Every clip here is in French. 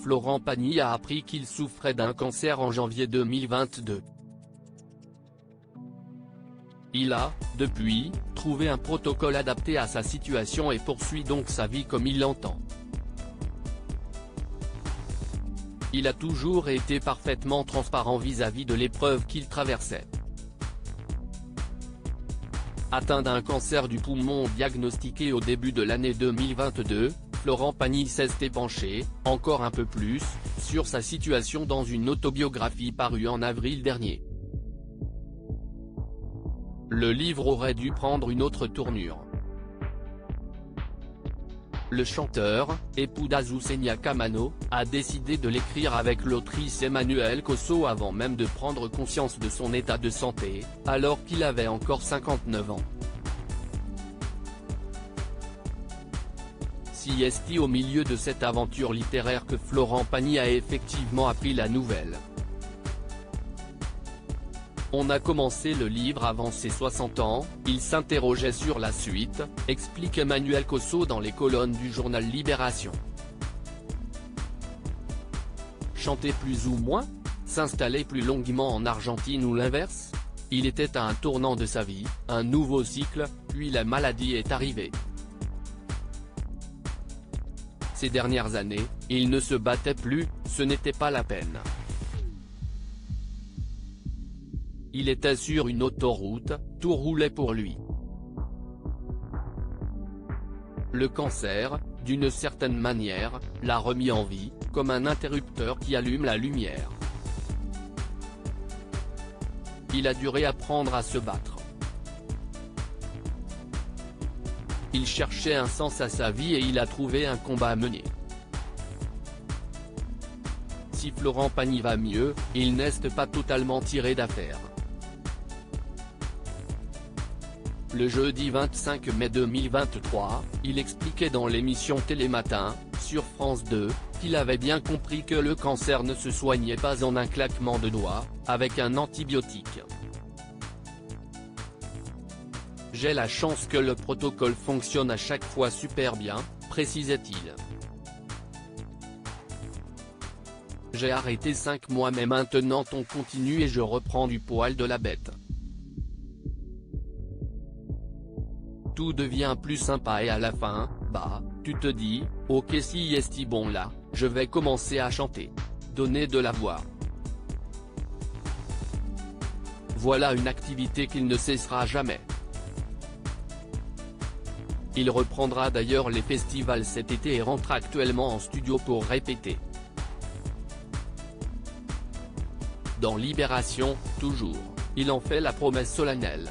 Florent Pagny a appris qu'il souffrait d'un cancer en janvier 2022. Il a, depuis, trouvé un protocole adapté à sa situation et poursuit donc sa vie comme il l'entend. Il a toujours été parfaitement transparent vis-à-vis de l'épreuve qu'il traversait. Atteint d'un cancer du poumon diagnostiqué au début de l'année 2022, Florent Pagny s'est penché, encore un peu plus, sur sa situation dans une autobiographie parue en avril dernier. Le livre aurait dû prendre une autre tournure. Le chanteur, époux d'Azucena Kamano, a décidé de l'écrire avec l'autrice Emmanuelle Cosso avant même de prendre conscience de son état de santé, alors qu'il avait encore 59 ans. C'est au milieu de cette aventure littéraire que Florent Pagny a effectivement appris la nouvelle. On a commencé le livre avant ses 60 ans, il s'interrogeait sur la suite, explique Emmanuelle Cosso dans les colonnes du journal Libération. Chanter plus ou moins? S'installer plus longuement en Argentine ou l'inverse? Il était à un tournant de sa vie, un nouveau cycle, puis la maladie est arrivée. Ces dernières années, il ne se battait plus, ce n'était pas la peine. Il était sur une autoroute, tout roulait pour lui. Le cancer, d'une certaine manière, l'a remis en vie, comme un interrupteur qui allume la lumière. Il a dû réapprendre à se battre. Il cherchait un sens à sa vie et il a trouvé un combat à mener. Si Florent Pagny va mieux, il n'est pas totalement tiré d'affaire. Le jeudi 25 mai 2023, il expliquait dans l'émission Télématin, sur France 2, qu'il avait bien compris que le cancer ne se soignait pas en un claquement de doigts, avec un antibiotique. J'ai la chance que le protocole fonctionne à chaque fois super bien, précisait-il. J'ai arrêté 5 mois mais maintenant on continue et je reprends du poil de la bête. Tout devient plus sympa et à la fin, bah, tu te dis, ok si est bon là, je vais commencer à chanter. Donner de la voix. Voilà une activité qu'il ne cessera jamais. Il reprendra d'ailleurs les festivals cet été et rentre actuellement en studio pour répéter. Dans Libération, toujours, il en fait la promesse solennelle.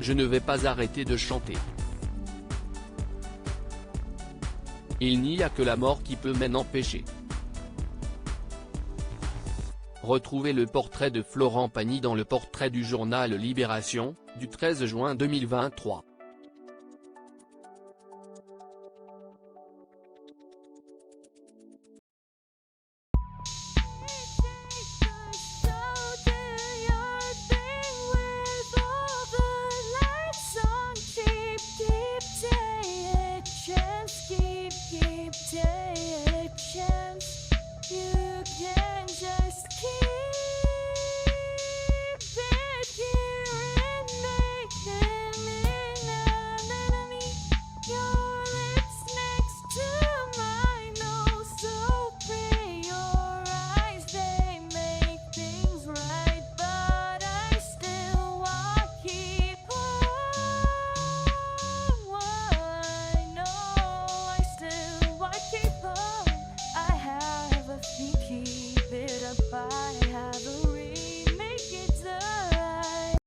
Je ne vais pas arrêter de chanter. Il n'y a que la mort qui peut m'en empêcher. Retrouvez le portrait de Florent Pagny dans le portrait du journal Libération, du 13 juin 2023.